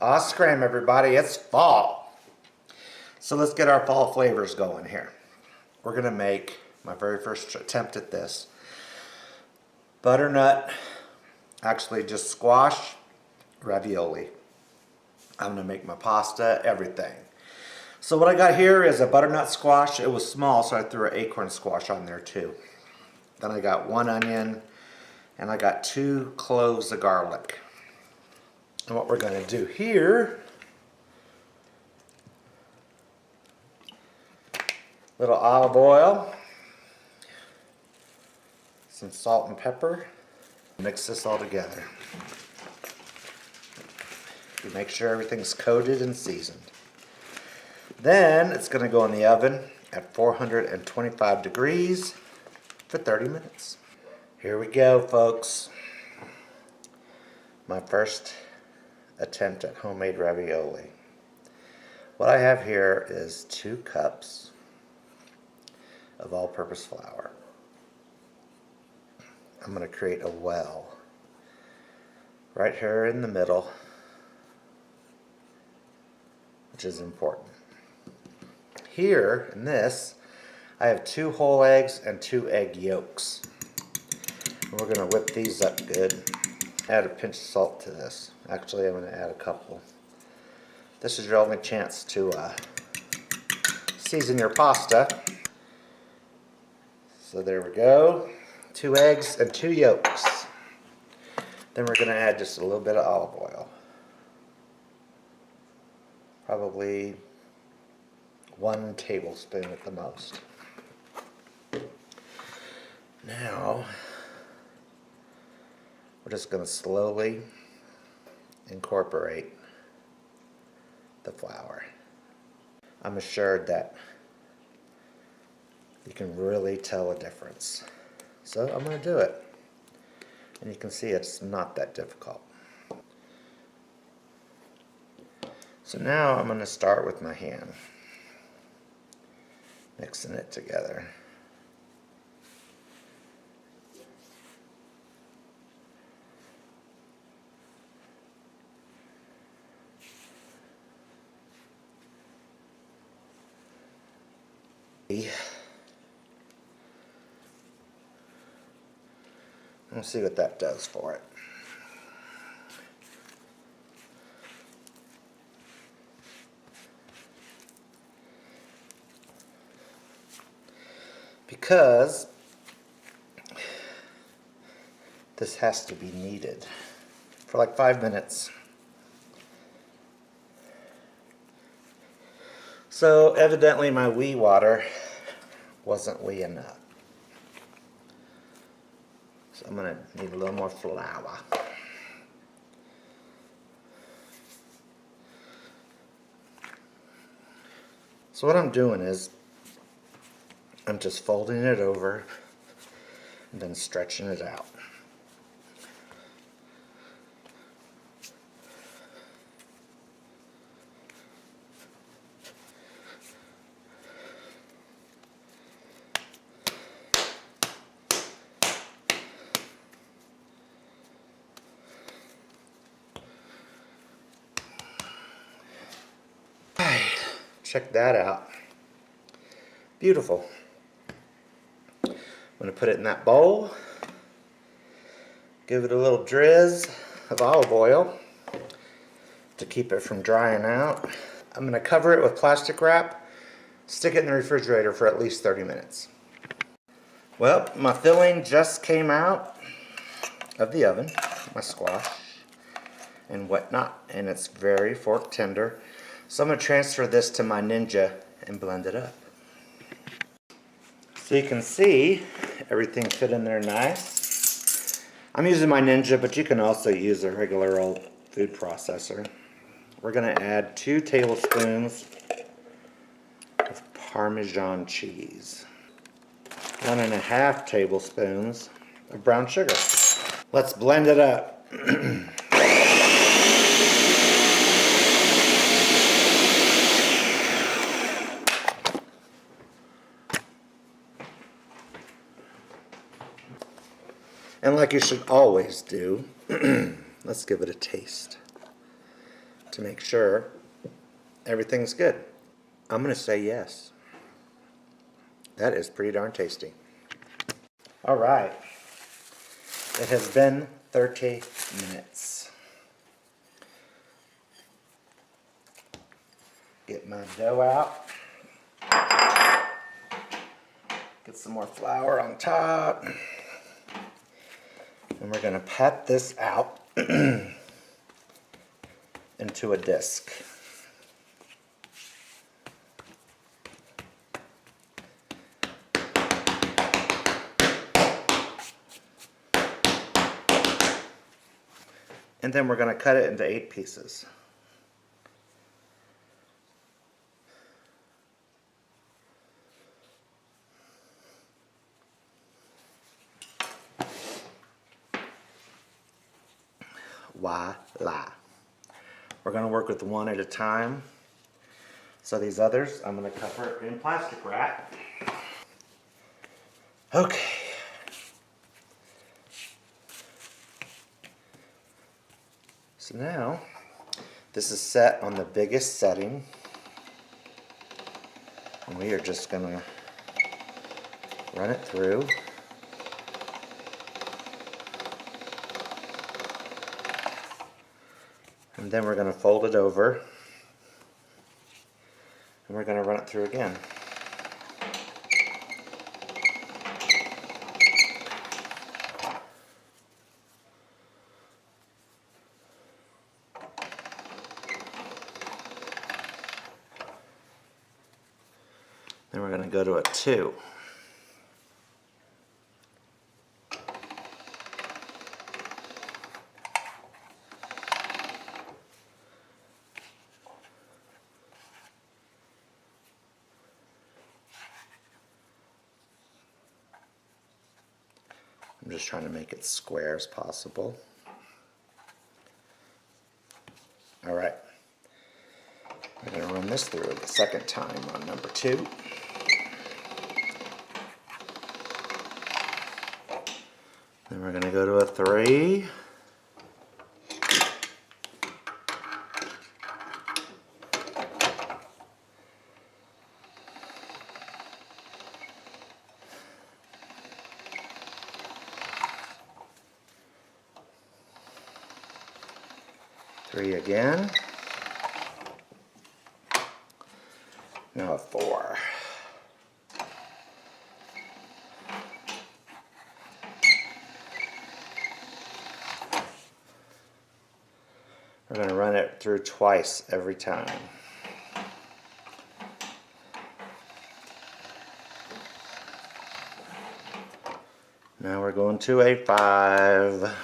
Aw, scram everybody, it's fall. So let's get our fall flavors going here. We're gonna make my very first attempt at this. Butternut, actually just squash, ravioli. I'm gonna make my pasta, everything. So what I got here is a butternut squash. It was small, so I threw an acorn squash on there too. Then I got 1 onion, and I got 2 cloves of garlic. And what we're gonna do here, little olive oil, some salt and pepper. Mix this all together. You make sure everything's coated and seasoned. Then it's going to go in the oven at 425 degrees for 30 minutes. Here we go, folks. My first attempt at homemade ravioli. What I have here is 2 cups of all-purpose flour. I'm going to create a well right here in the middle, which is important. Here in this, I have 2 whole eggs and 2 egg yolks. And we're going to whip these up good. Add a pinch of salt to this. Actually, I'm going to add a couple. This is your only chance to season your pasta. So there we go. 2 eggs and 2 yolks. Then we're going to add just a little bit of olive oil. Probably 1 tablespoon at the most. Now, we're just going to slowly incorporate the flour. I'm assured that you can really tell a difference. So I'm going to do it. And you can see it's not that difficult. So now I'm going to start with my hand, mixing it together. Let's see what that does for it. Because this has to be kneaded for like 5 minutes. So evidently my wee water wasn't wee enough. So I'm going to need a little more flour. So what I'm doing is I'm just folding it over and then stretching it out. Check that out. Beautiful. I'm going to put it in that bowl. Give it a little drizz of olive oil to keep it from drying out. I'm going to cover it with plastic wrap. Stick it in the refrigerator for at least 30 minutes. Well, my filling just came out of the oven. My squash and whatnot. And it's very fork tender. So I'm going to transfer this to my Ninja and blend it up. So you can see everything fit in there nice. I'm using my Ninja, but you can also use a regular old food processor. We're going to add 2 tablespoons of Parmesan cheese. 1.5 tablespoons of brown sugar. Let's blend it up. And like you should always do, let's give it a taste. to make sure everything's good. I'm going to say yes. That is pretty darn tasty. All right. It has been 30 minutes. Get my dough out. Get some more flour on top. And we're going to pat this out into a disc. And then we're going to cut it into 8 pieces. Voila. We're going to work with one at a time. So these others, I'm going to cover in plastic wrap. Okay. So now, this is set on the biggest setting. And we are just going to run it through. And then we're going to fold it over. And we're going to run it through again. Then we're going to go to a 2. I'm just trying to make it square as possible. All right. We're going to run this through the second time on number 2. Then we're going to go to a 3. Three again. Now a 4. We're going to run it through twice every time. Now we're going to a 5.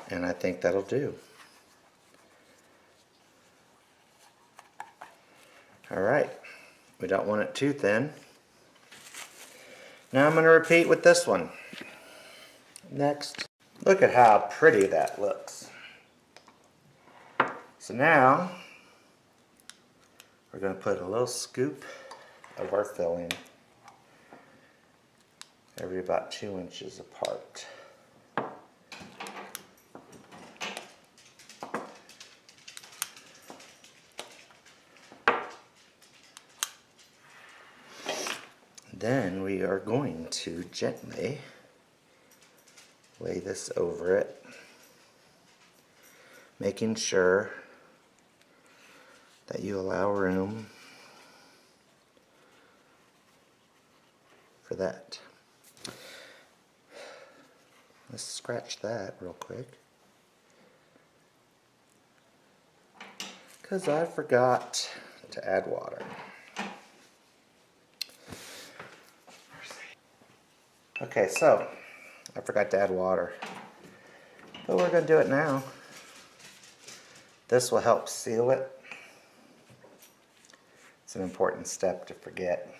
And I think that'll do. All right, we don't want it too thin. Now I'm going to repeat with this one. Next, look at how pretty that looks. So now, we're going to put a little scoop of our filling every about 2 inches apart. Then we are going to gently lay this over it, making sure that you allow room for that. Let's scratch that real quick, because I forgot to add water. Okay, so I forgot to add water, but we're going to do it now. This will help seal it It's an important step to forget.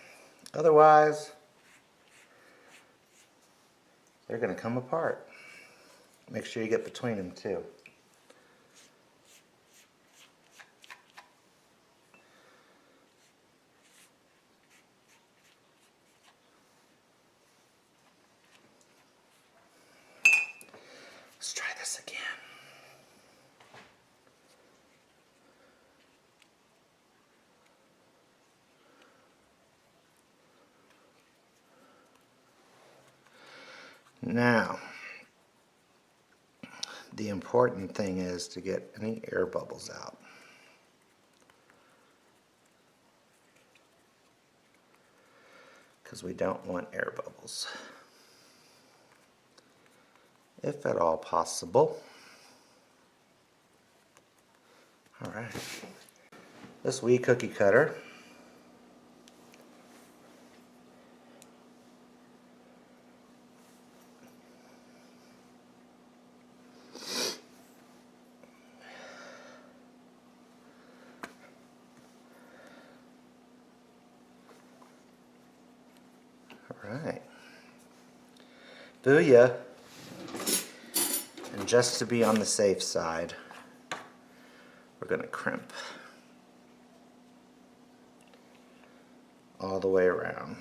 Otherwise, they're going to come apart. Make sure you get between them too. Let's try this again. Now, the important thing is to get any air bubbles out. Because we don't want air bubbles, if at all possible. Alright, this wee cookie cutter Alright. Booyah. And just to be on the safe side, we're going to crimp all the way around.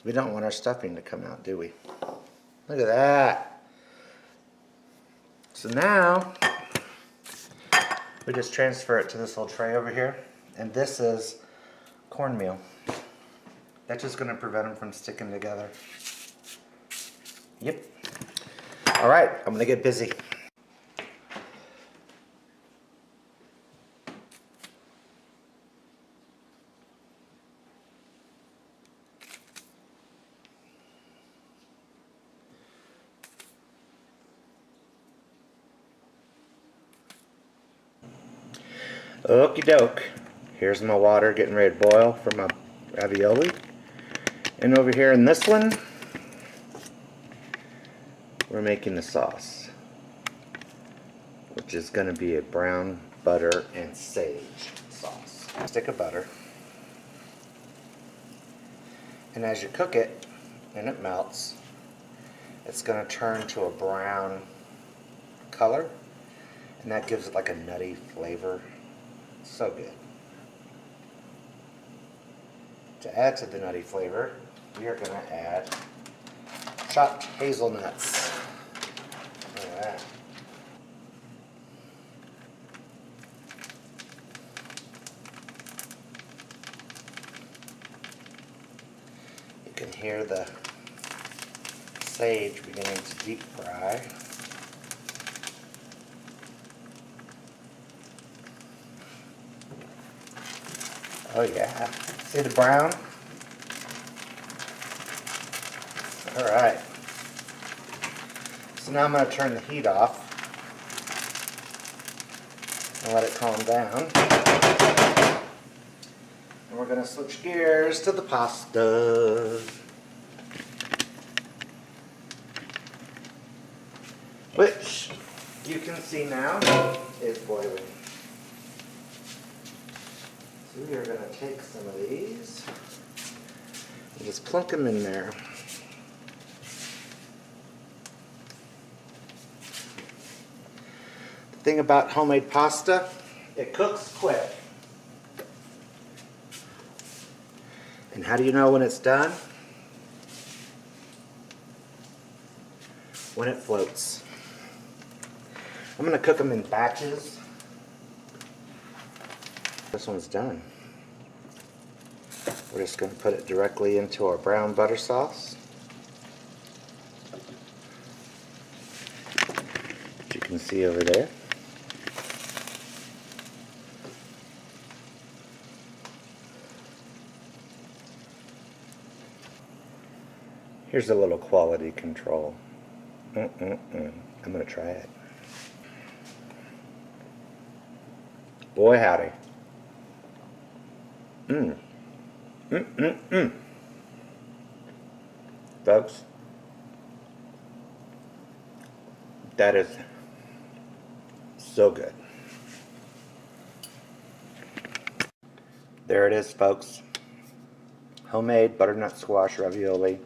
We don't want our stuffing to come out, do we? Look at that. So now, we just transfer it to this little tray over here. And this is cornmeal. That's just going to prevent them from sticking together. Yep. Alright, I'm going to get busy. Okie doke. Here's my water getting ready to boil for my ravioli. And over here in this one, we're making the sauce, which is going to be a brown butter and sage sauce. A stick of butter. And as you cook it and it melts, it's going to turn to a brown color, and that gives it like a nutty flavor. So good. To add to the nutty flavor, we are going to add chopped hazelnuts. Look at that. You can hear the sage beginning to deep fry. Oh yeah. See the brown? Alright. So now I'm going to turn the heat off and let it calm down. And we're going to switch gears to the pasta, which you can see now is boiling. So we are going to take some of these and just plunk them in there. The thing about homemade pasta, it cooks quick. And how do you know when it's done? When it floats. I'm going to cook them in batches. This one's done. We're just going to put it directly into our brown butter sauce. Which you can see over there. Here's a little quality control. I'm going to try it. Boy howdy. Folks, That is so good. There it is, folks. Homemade butternut squash ravioli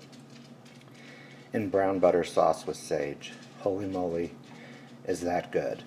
in brown butter sauce with sage. Holy moly, is that good.